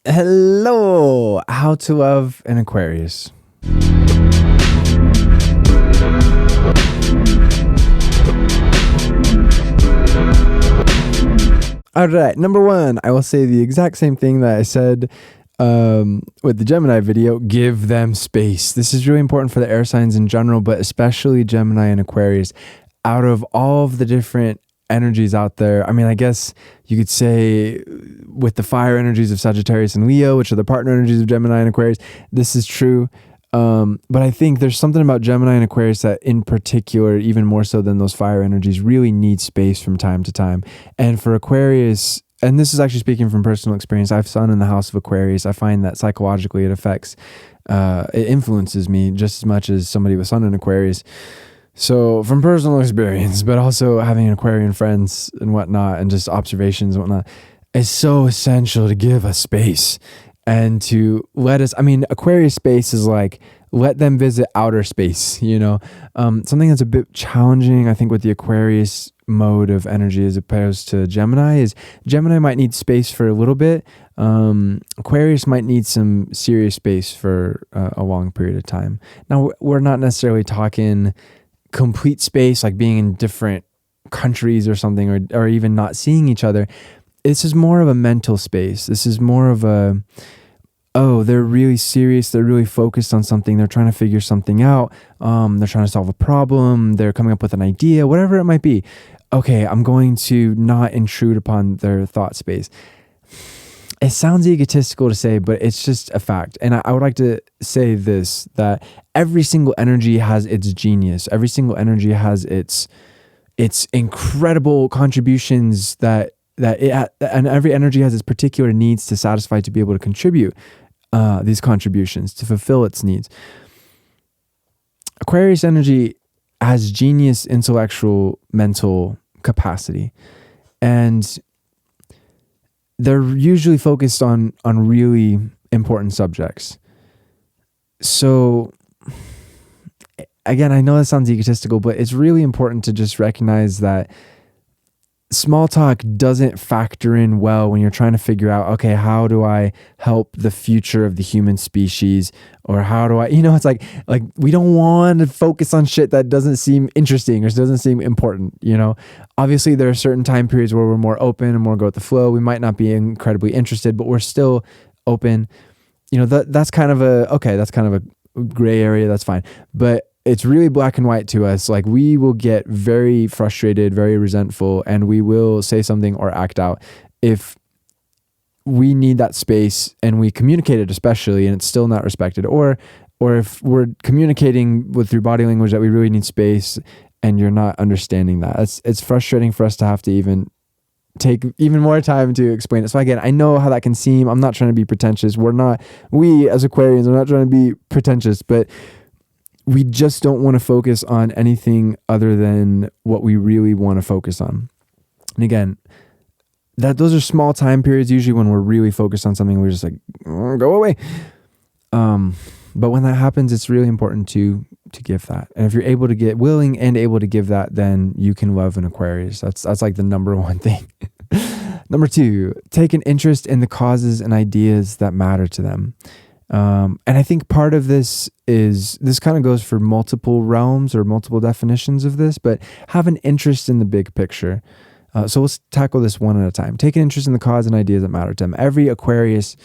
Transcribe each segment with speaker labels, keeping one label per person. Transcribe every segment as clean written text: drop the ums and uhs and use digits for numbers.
Speaker 1: Hello, how to love an Aquarius. All right, number one, I will say the exact same thing that I said with the Gemini video. Give them space. This is really important for the air signs in general, but especially Gemini and Aquarius. Out of all of the different energies out there, I mean, I guess you could say with the fire energies of Sagittarius and Leo, which are the partner energies of Gemini and Aquarius, this is true. But I think there's something about Gemini and Aquarius that in particular, even more so than those fire energies, really need space from time to time. And for Aquarius, and this is actually speaking from personal experience, I have Sun in the house of Aquarius. I find that psychologically it influences me just as much as somebody with Sun in Aquarius. So from personal experience, but also having Aquarian friends and whatnot, and just observations and whatnot, it's so essential to give us space and to let us, Aquarius space is like, let them visit outer space, something that's a bit challenging, I think, with the Aquarius mode of energy as opposed to Gemini is Gemini might need space for a little bit. Aquarius might need some serious space for a long period of time. Now, we're not necessarily talking complete space, like being in different countries or something, or even not seeing each other. This is more of a mental space. This is more of they're really serious. They're really focused on something. They're trying to figure something out. They're trying to solve a problem. They're coming up with an idea, whatever it might be. Okay, I'm going to not intrude upon their thought space. It sounds egotistical to say, but it's just a fact. And I would like to say this, that every single energy has its genius. Every single energy has its incredible contributions and every energy has its particular needs to satisfy, to be able to contribute these contributions, to fulfill its needs. Aquarius energy has genius, intellectual, mental capacity. And they're usually focused on really important subjects. So again, I know that sounds egotistical, but it's really important to just recognize that small talk doesn't factor in well when you're trying to figure out, okay, how do I help the future of the human species? Or how do I, it's like we don't want to focus on shit that doesn't seem interesting or doesn't seem important, Obviously, there are certain time periods where we're more open and more go with the flow. We might not be incredibly interested, but we're still open. That's kind of a gray area. That's fine. But it's really black and white to us. Like, we will get very frustrated, very resentful, and we will say something or act out if we need that space and we communicate it, especially, and it's still not respected, or if we're communicating through body language that we really need space and you're not understanding that. It's frustrating for us to have to even take even more time to explain it. So again, I know how that can seem. I'm not trying to be pretentious. We as Aquarians are not trying to be pretentious, but we just don't want to focus on anything other than what we really want to focus on. And again, those are small time periods usually when we're really focused on something. We're just like, go away. But when that happens, it's really important to give that. And if you're able to get willing and able to give that, then you can love an Aquarius. That's like the number one thing. Number two, take an interest in the causes and ideas that matter to them. And I think part of this kind of goes for multiple realms or multiple definitions of this, but have an interest in the big picture. So let's tackle this one at a time. Take an interest in the cause and ideas that matter to them. Every Aquarius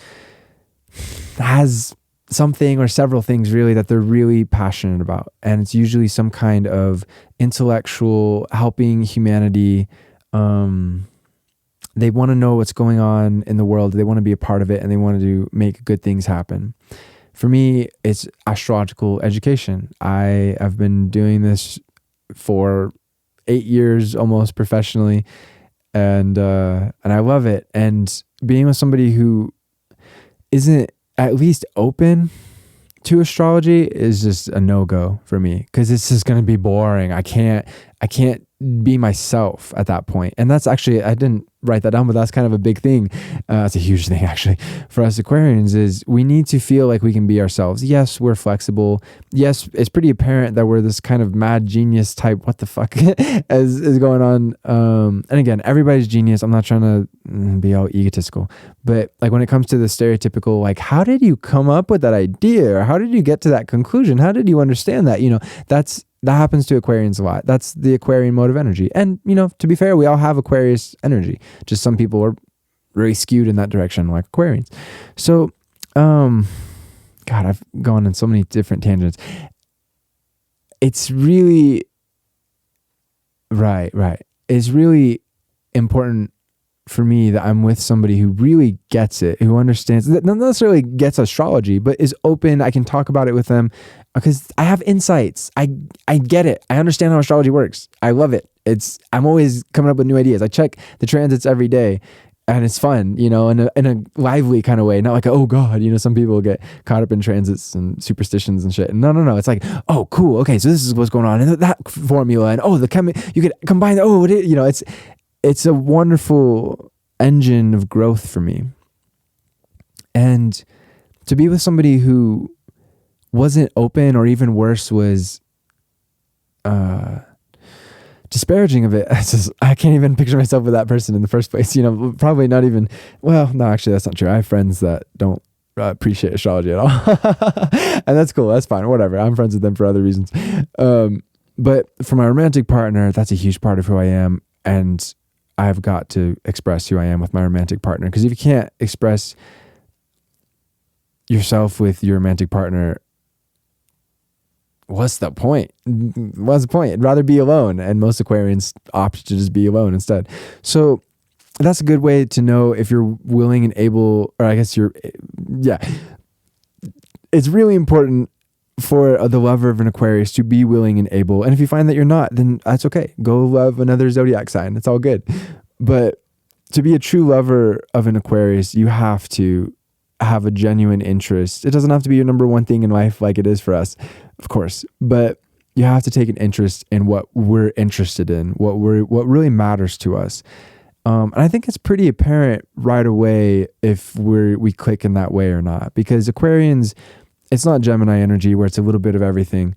Speaker 1: has something or several things really that they're really passionate about. And it's usually some kind of intellectual, helping humanity. They want to know what's going on in the world. They want to be a part of it, and they want to make good things happen. For me, it's astrological education. I have been doing this for 8 years almost professionally, and I love it. And being with somebody who isn't at least open to astrology is just a no-go for me, because it's just going to be boring. I can't be myself at that point. And that's actually, I didn't write that down, but that's kind of a big thing. It's a huge thing actually for us Aquarians, is we need to feel like we can be ourselves. Yes, we're flexible. Yes, it's pretty apparent that we're this kind of mad genius type, what the fuck is going on. And again, everybody's genius. I'm not trying to be all egotistical, but like when it comes to the stereotypical, like, how did you come up with that idea? Or how did you get to that conclusion? How did you understand that? That happens to Aquarians a lot. That's the Aquarian mode of energy. And, to be fair, we all have Aquarius energy. Just some people are really skewed in that direction, like Aquarians. So, God, I've gone on so many different tangents. It's really, right. It's really important for me that I'm with somebody who really gets it, who understands, that not necessarily gets astrology, but is open. I can talk about it with them because I have insights. I get it. I understand how astrology works. I love it. I'm always coming up with new ideas. I check the transits every day and it's fun, in a lively kind of way. Not like, oh God, some people get caught up in transits and superstitions and shit. No. It's like, oh, cool. Okay. So this is what's going on. And that formula, and you could combine, it's a wonderful engine of growth for me. And to be with somebody who wasn't open, or even worse, was disparaging of it. I can't even picture myself with that person in the first place. Probably not even, well, no, actually that's not true. I have friends that don't appreciate astrology at all. And that's cool. That's fine. Whatever. I'm friends with them for other reasons. But for my romantic partner, that's a huge part of who I am. And I've got to express who I am with my romantic partner. Because if you can't express yourself with your romantic partner, what's the point? I'd rather be alone. And most Aquarians opt to just be alone instead. So that's a good way to know if you're willing and able, or I guess it's really important for the lover of an Aquarius to be willing and able. And if you find that you're not, then that's okay. Go love another zodiac sign. It's all good. But to be a true lover of an Aquarius, you have to have a genuine interest. It doesn't have to be your number one thing in life like it is for us, of course, but you have to take an interest in what we're interested in, what really matters to us. And I think it's pretty apparent right away if we click in that way or not, because Aquarians, it's not Gemini energy where it's a little bit of everything.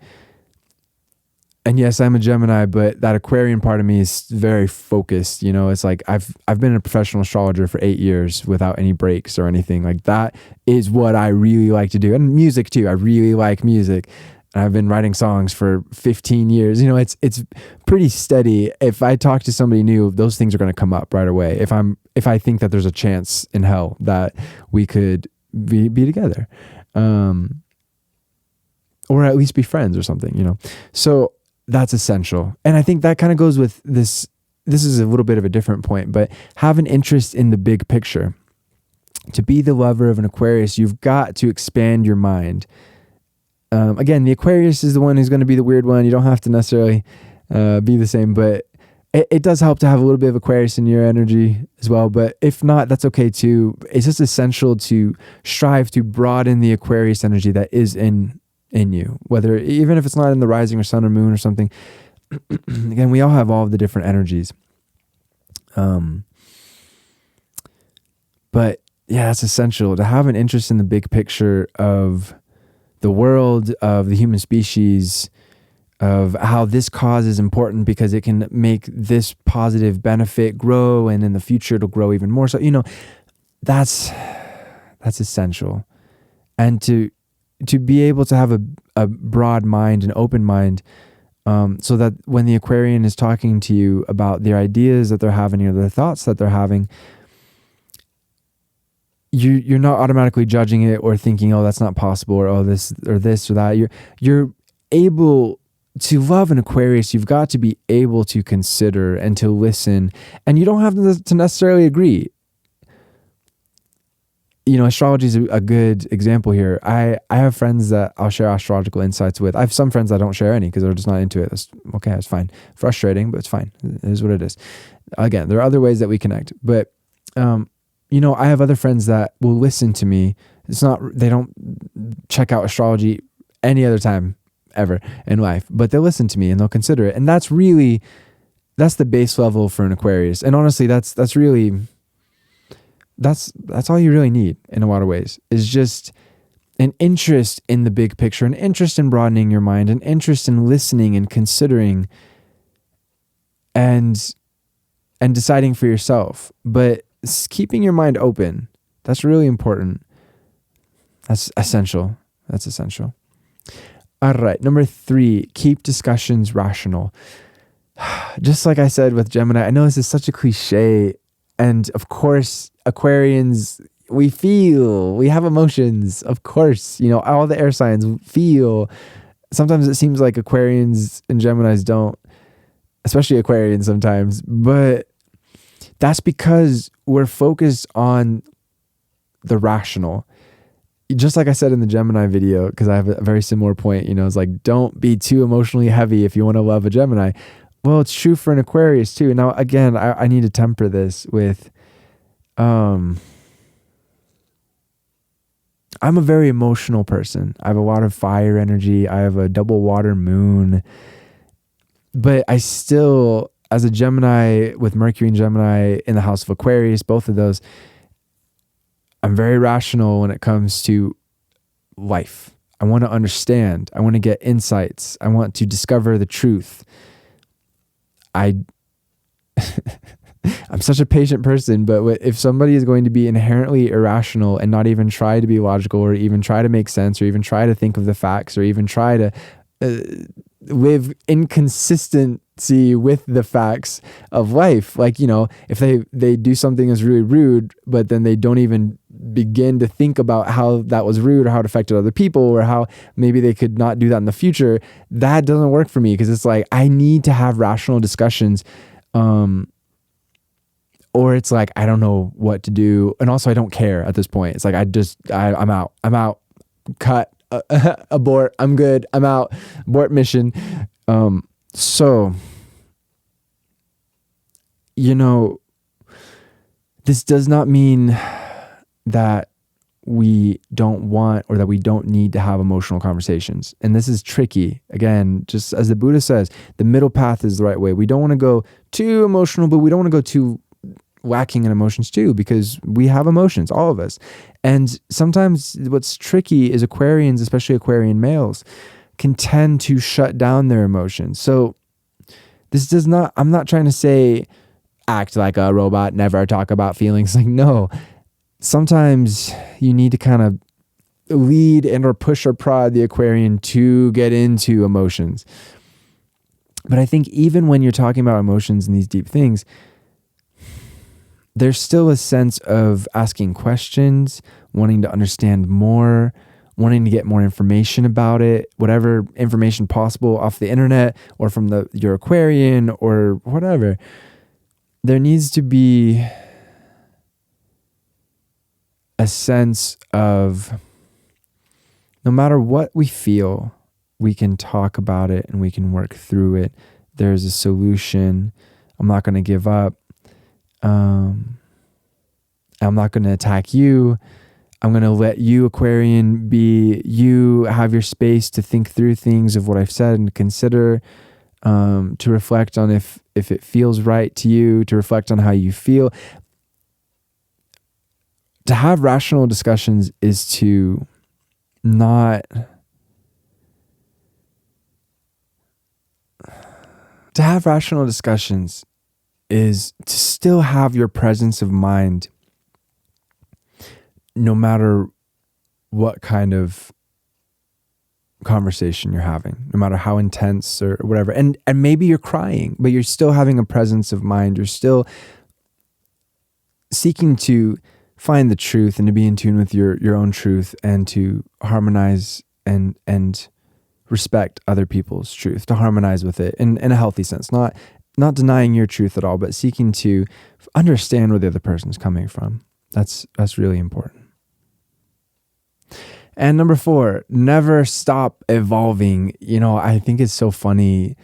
Speaker 1: And yes, I'm a Gemini, but that Aquarian part of me is very focused. It's like I've been a professional astrologer for 8 years without any breaks or anything. Like that is what I really like to do. And music too. I really like music. And I've been writing songs for 15 years. It's pretty steady. If I talk to somebody new, those things are going to come up right away. If I think that there's a chance in hell that we could be together. Or at least be friends or something, So that's essential. And I think that kind of goes with this. This is a little bit of a different point, but have an interest in the big picture. To be the lover of an Aquarius, you've got to expand your mind. Again, the Aquarius is the one who's going to be the weird one. You don't have to necessarily be the same, but it does help to have a little bit of Aquarius in your energy as well. But if not, that's okay too. It's just essential to strive to broaden the Aquarius energy that is in you, even if it's not in the rising or sun or moon or something. Again, we all have all of the different energies. But yeah, it's essential to have an interest in the big picture of the world, of the human species, of how this cause is important because it can make this positive benefit grow, and in the future it'll grow even more. So, that's essential. And to be able to have a broad mind, an open mind, so that when the Aquarian is talking to you about their ideas that they're having or the thoughts that they're having, you're not automatically judging it or thinking, oh, that's not possible, or oh, this or that. You're able to love an Aquarius. You've got to be able to consider and to listen, and you don't have to necessarily agree. Astrology is a good example here. I have friends that I'll share astrological insights with. I have some friends that don't share any because they're just not into it. That's okay. That's fine. Frustrating, but it's fine. It is what it is. Again, there are other ways that we connect, but, I have other friends that will listen to me. They don't check out astrology any other time ever in life, but they'll listen to me and they'll consider it. And that's really that's the base level for an Aquarius. And honestly, that's all you really need in a lot of ways, is just an interest in the big picture, an interest in broadening your mind, an interest in listening and considering and deciding for yourself. But keeping your mind open, that's really important. That's essential. That's essential. All right. Number 3, keep discussions rational. Just like I said with Gemini, I know this is such a cliche. And of course, Aquarians, we have emotions. Of course, all the air signs feel. Sometimes it seems like Aquarians and Geminis don't, especially Aquarians sometimes. But that's because we're focused on the rational. Just like I said in the Gemini video, because I have a very similar point, it's like, don't be too emotionally heavy if you want to love a Gemini. Well, it's true for an Aquarius too. Now, again, I need to temper this with, I'm a very emotional person. I have a lot of fire energy. I have a double water moon, but I still, as a Gemini with Mercury and Gemini in the house of Aquarius, both of those, I'm very rational when it comes to life. I want to understand. I want to get insights. I want to discover the truth. I'm such a patient person, but if somebody is going to be inherently irrational and not even try to be logical, or even try to make sense, or even try to think of the facts, or even try to live inconsistency with the facts of life, like, if they do something that's really rude, but then they don't even begin to think about how that was rude, or how it affected other people, or how maybe they could not do that in the future, that doesn't work for me. Because it's like, I need to have rational discussions, or it's like, I don't know what to do. And also I don't care at this point. It's like, I'm out, cut, abort, I'm good, I'm out, abort mission. So, this does not mean that we don't want, or that we don't need to have emotional conversations. And this is tricky. Again, just as the Buddha says, the middle path is the right way. We don't want to go too emotional, but we don't want to go too lacking in emotions too, because we have emotions, all of us. And sometimes what's tricky is Aquarians, especially Aquarian males, can tend to shut down their emotions. So I'm not trying to say act like a robot, never talk about feelings. Like, no, sometimes you need to kind of lead and or push or prod the Aquarian to get into emotions. But I think even when you're talking about emotions and these deep things, there's still a sense of asking questions, wanting to understand more, wanting to get more information about it, whatever information possible off the internet or from your Aquarian or whatever. There needs to be a sense of, no matter what we feel, we can talk about it and we can work through it. There's a solution. I'm not going to give up. I'm not going to attack you. I'm going to let you, Aquarian, be you, have your space to think through things of what I've said and consider, to reflect on if it feels right to you, to reflect on how you feel. To have rational discussions is to not... To have rational discussions is to still have your presence of mind no matter what kind of conversation you're having, no matter how intense or whatever. And maybe you're crying, but you're still having a presence of mind. You're still seeking to find the truth and to be in tune with your own truth and to harmonize and respect other people's truth, to harmonize with it in a healthy sense, not denying your truth at all, but seeking to understand where the other person's coming from. That's really important. And number 4, never stop evolving. I think it's so funny.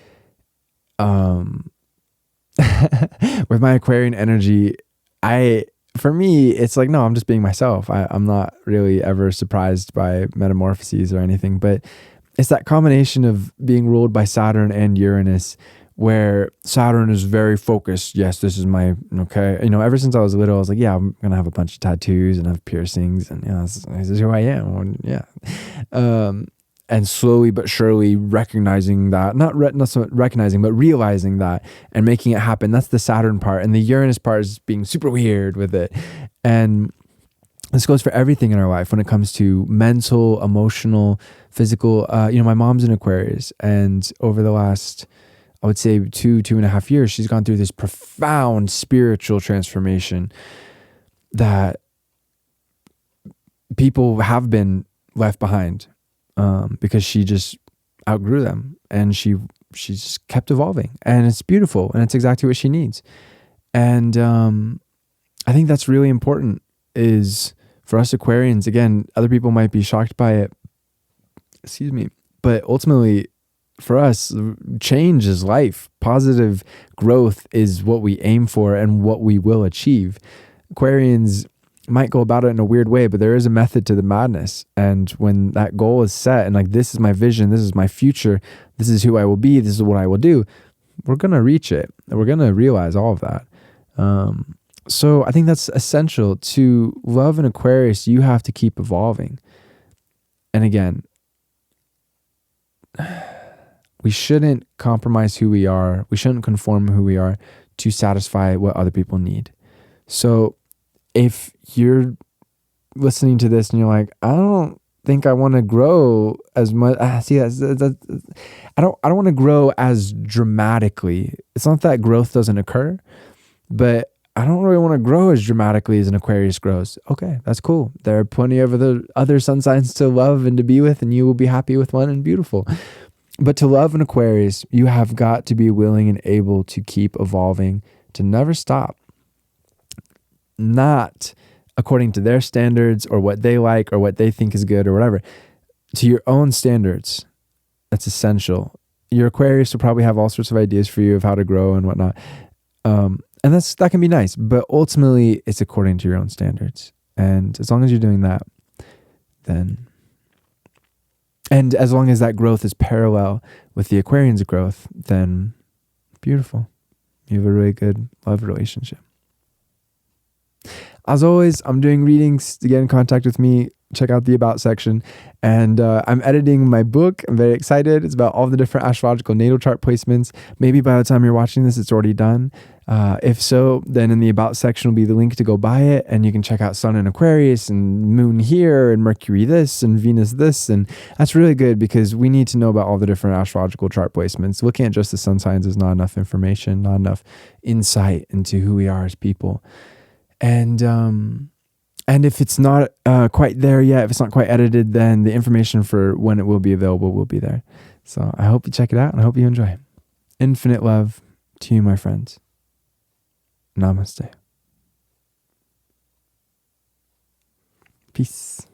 Speaker 1: With my Aquarian energy, for me, it's like, no, I'm just being myself. I'm not really ever surprised by metamorphoses or anything, but it's that combination of being ruled by Saturn and Uranus where Saturn is very focused. Yes, this is my, okay. Ever since I was little, I was like, yeah, I'm going to have a bunch of tattoos and have piercings. And this is who I am. And, yeah. And slowly but surely recognizing that, not so recognizing, but realizing that and making it happen. That's the Saturn part. And the Uranus part is being super weird with it. And this goes for everything in our life when it comes to mental, emotional, physical. My mom's an Aquarius, and over the last, I would say 2.5 years, she's gone through this profound spiritual transformation that people have been left behind because she just outgrew them, and she just kept evolving, and it's beautiful, and it's exactly what she needs. And I think that's really important, is for us Aquarians. Again, other people might be shocked by it, but ultimately for us, change is life. Positive growth is what we aim for and what we will achieve. Aquarians might go about it in a weird way, but there is a method to the madness. And when that goal is set and like, this is my vision, this is my future, this is who I will be, this is what I will do, we're going to reach it. We're going to realize all of that. So I think that's essential. To love an Aquarius, you have to keep evolving. And again, we shouldn't compromise who we are. We shouldn't conform who we are to satisfy what other people need. So if you're listening to this and you're like, I don't think I want to grow as much. I don't want to grow as dramatically. It's not that growth doesn't occur, but I don't really want to grow as dramatically as an Aquarius grows. Okay, that's cool. There are plenty of other sun signs to love and to be with, and you will be happy with one, and beautiful. But to love an Aquarius, you have got to be willing and able to keep evolving, to never stop. Not according to their standards or what they like or what they think is good or whatever. To your own standards. That's essential. Your Aquarius will probably have all sorts of ideas for you of how to grow and whatnot. And that can be nice, but ultimately it's according to your own standards. And as long as you're doing that, and as long as that growth is parallel with the Aquarian's growth, then beautiful. You have a really good love relationship. As always, I'm doing readings. To get in contact with me, check out the About section. And I'm editing my book. I'm very excited. It's about all the different astrological natal chart placements. Maybe by the time you're watching this, it's already done. If so, then in the About section will be the link to go buy it. And you can check out Sun in Aquarius and Moon here and Mercury this and Venus this. And that's really good because we need to know about all the different astrological chart placements. Looking at just the sun signs is not enough information, not enough insight into who we are as people. And if it's not quite there yet, if it's not quite edited, then the information for when it will be available will be there. So I hope you check it out, and I hope you enjoy. Infinite love to you, my friends. Namaste. Peace.